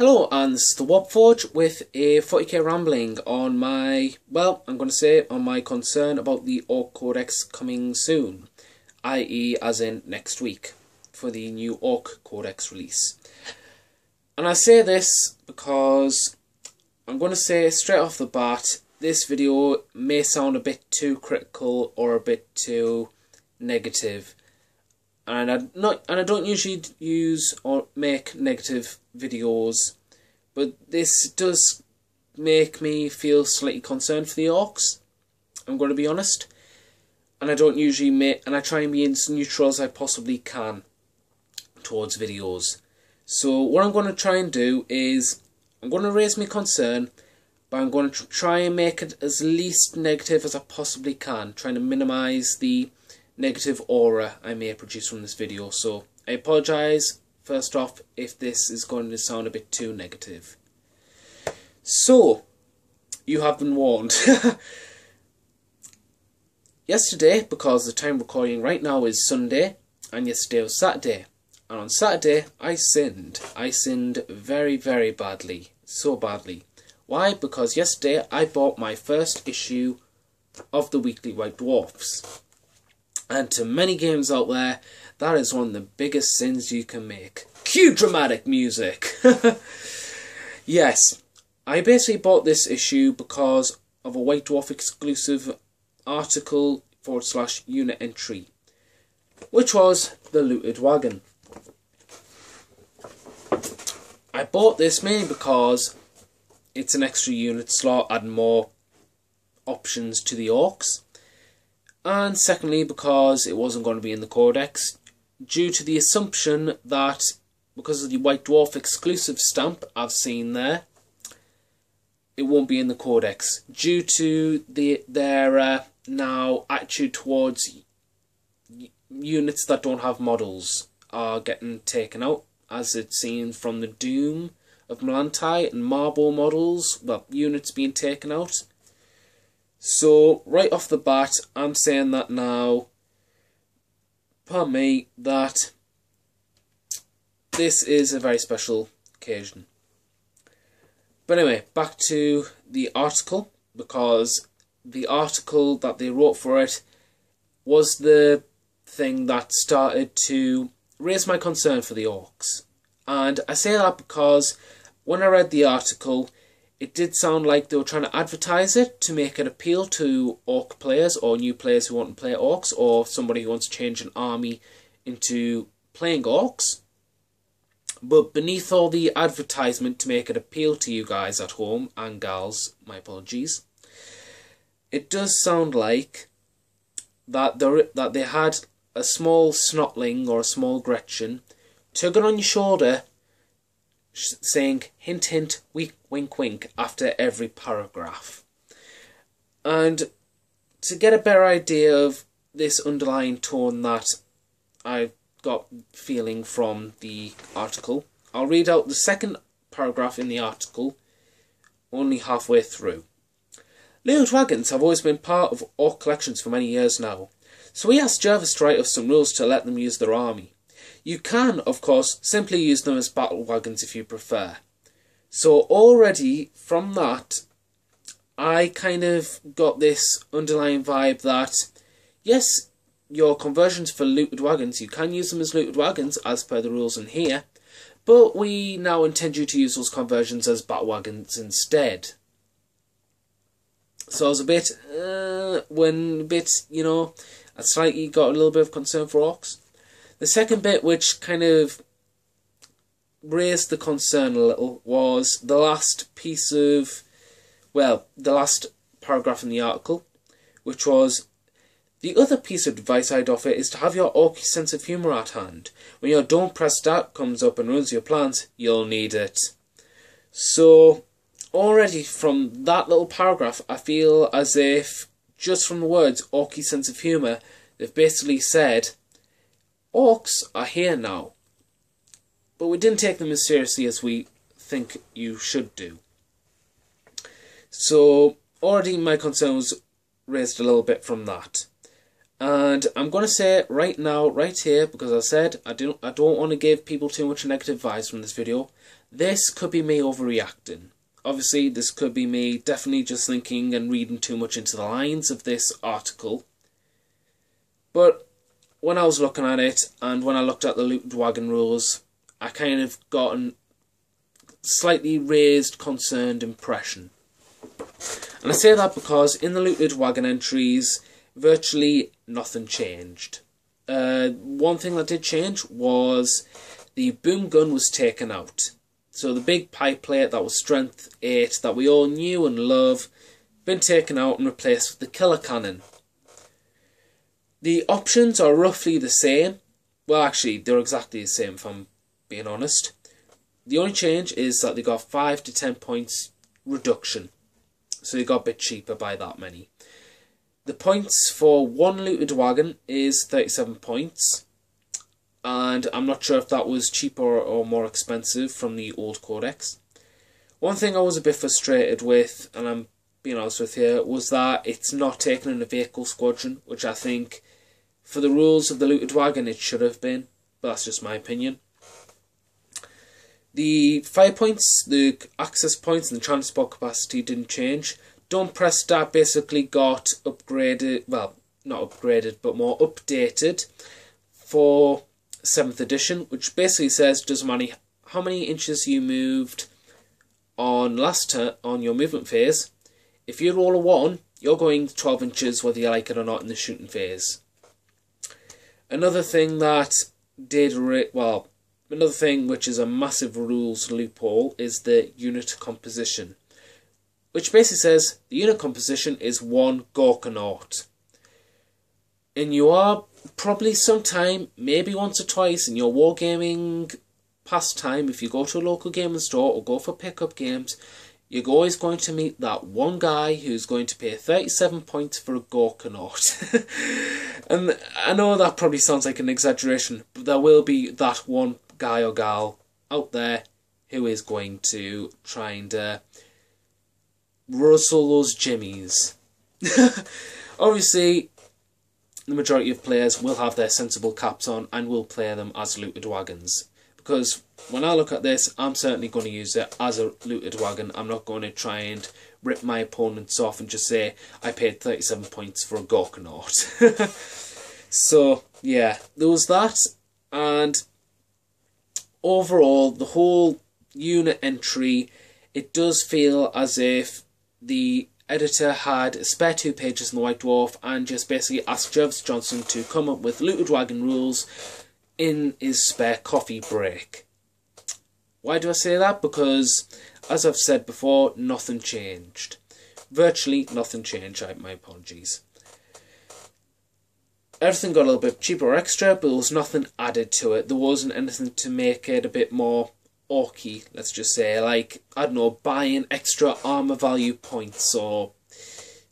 Hello, and this is the Warpforge with a 40k rambling on my, on my concern about the Ork codex coming soon, i.e. as in next week, for the new Ork codex release. And I say this because I'm going to say straight off the bat, this video may sound a bit too critical or a bit too negative. And I don't usually use or make negative videos, but this does make me feel slightly concerned for the Orks. I'm going to be honest, and I try and be as neutral as I possibly can towards videos. So what I'm going to try and do is I'm going to raise my concern, but I'm going to try and make it as least negative as I possibly can, trying to minimise the negative aura I may produce from this video. So I apologise first off if this is going to sound a bit too negative. So you have been warned. Yesterday, because the time recording right now is Sunday and yesterday was Saturday, and on Saturday I sinned very, very badly, so badly. Why? Because yesterday I bought my first issue of the Weekly White Dwarfs. And to many games out there, that is one of the biggest sins you can make. Cue dramatic music! Yes, I basically bought this issue because of a White Dwarf exclusive article / unit entry, which was the Looted Wagon. I bought this mainly because it's an extra unit slot, adding more options to the Orks. And secondly, because it wasn't going to be in the codex, due to the assumption that because of the White Dwarf exclusive stamp I've seen there, it won't be in the codex, due to their now attitude towards units that don't have models are getting taken out, as it's seen from the Doom of Melantai and Marble models, units being taken out. So, right off the bat, I'm saying that now, pardon me, that this is a very special occasion. But anyway, back to the article, because the article that they wrote for it was the thing that started to raise my concern for the Orks. And I say that because when I read the article, it did sound like they were trying to advertise it to make it appeal to Ork players or new players who want to play Orks, or somebody who wants to change an army into playing Orks. But beneath all the advertisement to make it appeal to you guys at home, and gals, my apologies, it does sound like that they had a small snotling or a small Gretchen tugging on your shoulder, saying hint hint, wink wink after every paragraph. And to get a better idea of this underlying tone that I got feeling from the article, I'll read out the second paragraph in the article, only halfway through. Looted wagons have always been part of Ork collections for many years now, so we asked Jervis to write us some rules to let them use their army. You can, of course, simply use them as battle wagons if you prefer. So already from that, I kind of got this underlying vibe that, yes, your conversions for looted wagons, you can use them as looted wagons as per the rules in here, but we now intend you to use those conversions as battle wagons instead. So I was I slightly got a little bit of concern for Orks. The second bit, which kind of raised the concern a little, was the last piece of, the last paragraph in the article, which was, the other piece of advice I'd offer is to have your Orky sense of humour at hand. When your don't press start comes up and ruins your plans, you'll need it. So, already from that little paragraph, I feel as if, just from the words Orky sense of humour, they've basically said, Orks are here now, but we didn't take them as seriously as we think you should do. So already my concern was raised a little bit from that. And I'm going to say it right now, right here, because I said I don't want to give people too much negative vibes from this video. This could be me overreacting. Obviously, this could be me definitely just thinking and reading too much into the lines of this article. But when I was looking at it, and when I looked at the Looted Wagon rules, I kind of got a slightly raised, concerned impression. And I say that because in the Looted Wagon entries, virtually nothing changed. One thing that did change was the boom gun was taken out. So the big pipe plate that was strength 8 that we all knew and love, been taken out and replaced with the killer cannon. The options are roughly the same. Well, actually, they're exactly the same if I'm being honest. The only change is that they got 5 to 10 points reduction. So they got a bit cheaper by that many. The points for one Looted Wagon is 37 points. And I'm not sure if that was cheaper or more expensive from the old codex. One thing I was a bit frustrated with, and I'm being honest with you, was that it's not taken in a vehicle squadron, which I think, for the rules of the Looted Wagon, it should have been. But that's just my opinion. The fire points, the access points, and the transport capacity didn't change. Don't Press Start basically got upgraded, well, not upgraded, but more updated for 7th edition, which basically says doesn't matter how many inches you moved on on your movement phase. If you roll a 1, you're going 12 inches whether you like it or not in the shooting phase. Another thing that another thing which is a massive rules loophole is the unit composition, which basically says the unit composition is 1 Gorkanaut. And you are probably sometime, maybe once or twice in your wargaming pastime, if you go to a local gaming store or go for pickup games, you're always going to meet that one guy who's going to pay 37 points for a Gorkanaut. And I know that probably sounds like an exaggeration, but there will be that one guy or gal out there who is going to try and rustle those jimmies. Obviously, the majority of players will have their sensible caps on and will play them as Looted Wagons. Because when I look at this, I'm certainly going to use it as a Looted Wagon. I'm not going to try and rip my opponents off and just say, I paid 37 points for a Gorkanaut. So, yeah, there was that. And overall, the whole unit entry, it does feel as if the editor had a spare 2 pages in the White Dwarf and just basically asked Jervis Johnson to come up with Looted Wagon rules in his spare coffee break. Why do I say that? Because, as I've said before, nothing changed. Virtually nothing changed, my apologies. Everything got a little bit cheaper or extra, but there was nothing added to it. There wasn't anything to make it a bit more orky, let's just say, like, I don't know, buying extra armour value points or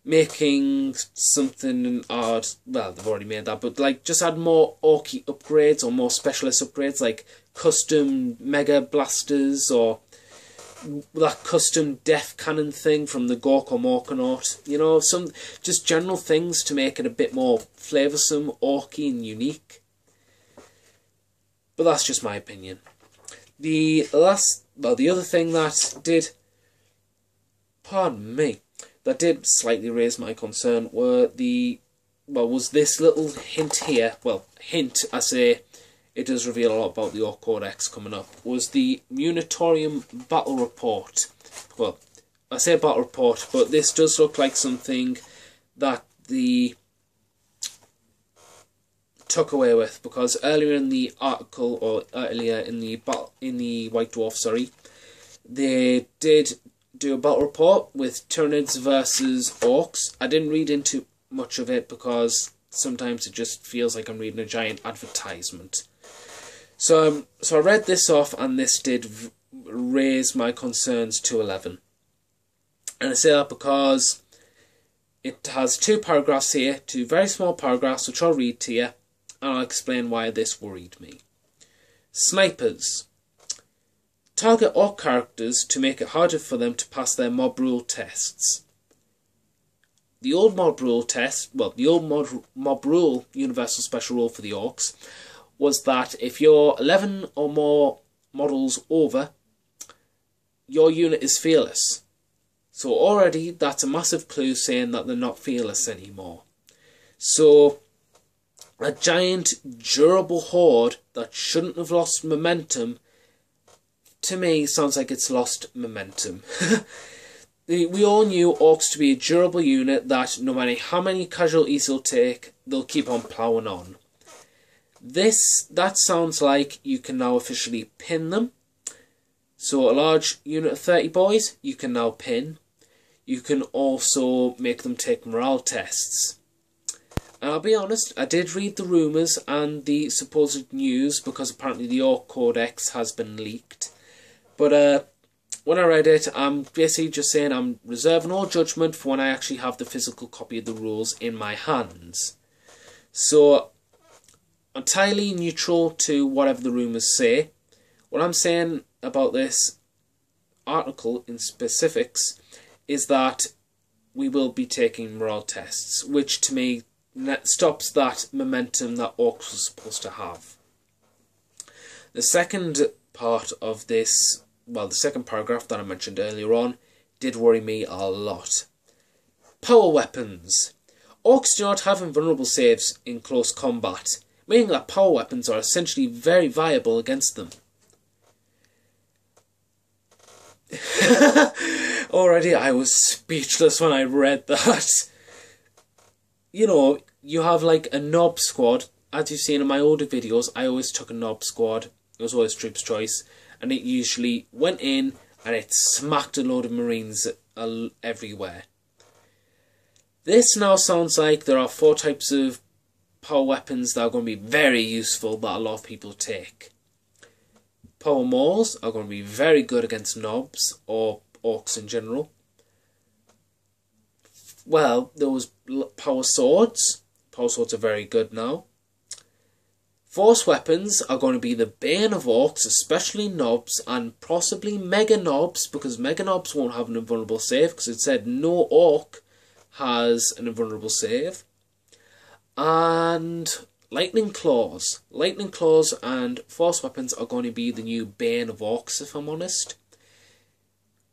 making something odd. Well, they've already made that, but like just add more orky upgrades or more specialist upgrades, like custom mega blasters or that custom death cannon thing from the Gork or Morkanaut. You know, some just general things to make it a bit more flavoursome, orky and unique. But that's just my opinion. The other thing that did, that did slightly raise my concern was this little hint here. Well, hint, I say, it does reveal a lot about the Ork Codex coming up, was the Munitorium Battle Report. Well, I say Battle Report, but this does look like something that the took away with, because earlier in the article, or earlier in the White Dwarf, sorry, they did do a battle report with Tyranids versus Orks. I didn't read into much of it because sometimes it just feels like I'm reading a giant advertisement. So I read this off, and this did raise my concerns to 11. And I say that because it has 2 paragraphs here, 2 very small paragraphs, which I'll read to you, and I'll explain why this worried me. Snipers. Target Ork characters to make it harder for them to pass their mob rule tests. the old mob rule test, well, the old mob rule, universal special rule for the Orks, was that if you're 11 or more models over, your unit is fearless. So already that's a massive clue saying that they're not fearless anymore. So a giant durable horde that shouldn't have lost momentum, to me, sounds like it's lost momentum. We all knew Orks to be a durable unit that no matter how many casualties they'll take, they'll keep on ploughing on. That sounds like you can now officially pin them. So a large unit of 30 boys, you can now pin. You can also make them take morale tests. And I'll be honest, I did read the rumours and the supposed news because apparently the Ork codex has been leaked. But when I read it, I'm basically just saying I'm reserving all judgment for when I actually have the physical copy of the rules in my hands. So, entirely neutral to whatever the rumours say. What I'm saying about this article in specifics is that we will be taking morale tests, which to me stops that momentum that Orks was supposed to have. The second part of this, well, the second paragraph that I mentioned earlier on, did worry me a lot. Power weapons. Orks do not have invulnerable saves in close combat, meaning that power weapons are essentially very viable against them. Already I was speechless when I read that. You know, you have like a knob squad. As you've seen in my older videos, I always took a knob squad. It was always Troops' Choice. And it usually went in and it smacked a load of Marines everywhere. This now sounds like there are 4 types of power weapons that are going to be very useful that a lot of people take. Power mauls are going to be very good against knobs or Orks in general. Well, there was power swords. Power swords are very good now. Force weapons are going to be the bane of Orks, especially knobs and possibly mega knobs, because mega knobs won't have an invulnerable save because it said no Ork has an invulnerable save. And lightning claws. Lightning claws and force weapons are going to be the new bane of Orks, if I'm honest.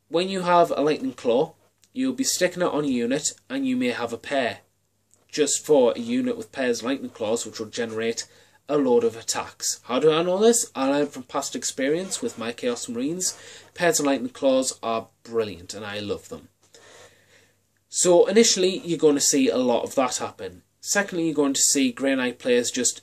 When you have a lightning claw, you'll be sticking it on a unit and you may have a pair. Just for a unit with pairs of lightning claws, which will generate a load of attacks. How do I know this? I learned from past experience with my Chaos Marines. Pairs of lightning claws are brilliant and I love them. So initially you're going to see a lot of that happen. Secondly, you're going to see Grey Knight players just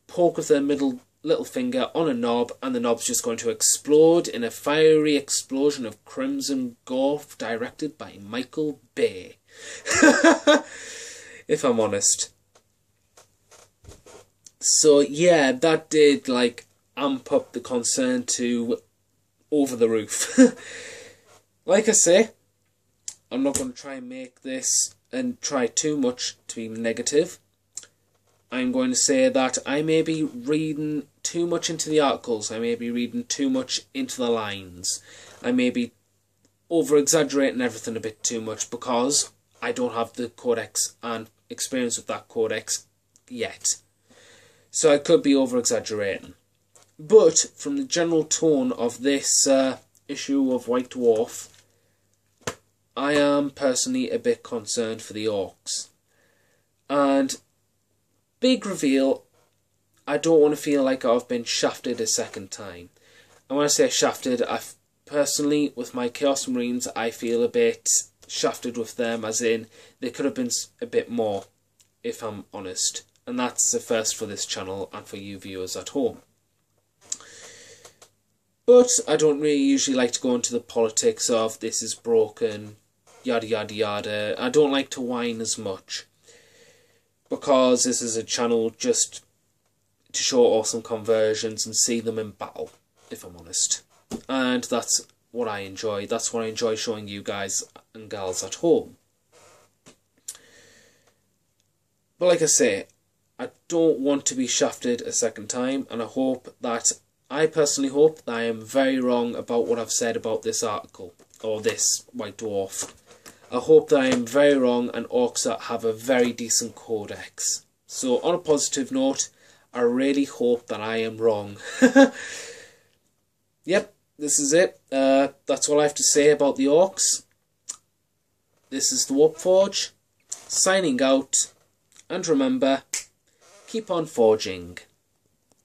poke with their little finger on a knob and the knob's just going to explode in a fiery explosion of crimson gore directed by Michael Bay. If I'm honest. So yeah, that did like amp up the concern to over the roof. Like I say, I'm not going to try and make this and try too much to be negative. I'm going to say that I may be reading too much into the articles. I may be reading too much into the lines. I may be over-exaggerating everything a bit too much because I don't have the codex and experience with that codex yet. So I could be over-exaggerating. But from the general tone of this issue of White Dwarf, I am personally a bit concerned for the Orks. And big reveal, I don't want to feel like I've been shafted a second time. And when I say shafted, personally, with my Chaos Marines, I feel a bit shafted with them, as in, they could have been a bit more, if I'm honest. And that's the first for this channel and for you viewers at home. But I don't really usually like to go into the politics of this is broken, yada yada yada. I don't like to whine as much, because this is a channel just to show awesome conversions and see them in battle, if I'm honest. And that's what I enjoy. That's what I enjoy showing you guys and gals at home. But like I say, I don't want to be shafted a second time, and I personally hope that I am very wrong about what I've said about this article, or this White Dwarf. I hope that I am very wrong and Orks have a very decent codex. So on a positive note, I really hope that I am wrong. Yep, this is it. That's all I have to say about the Orks. This is the Warpforge, signing out, and remember, keep on forging.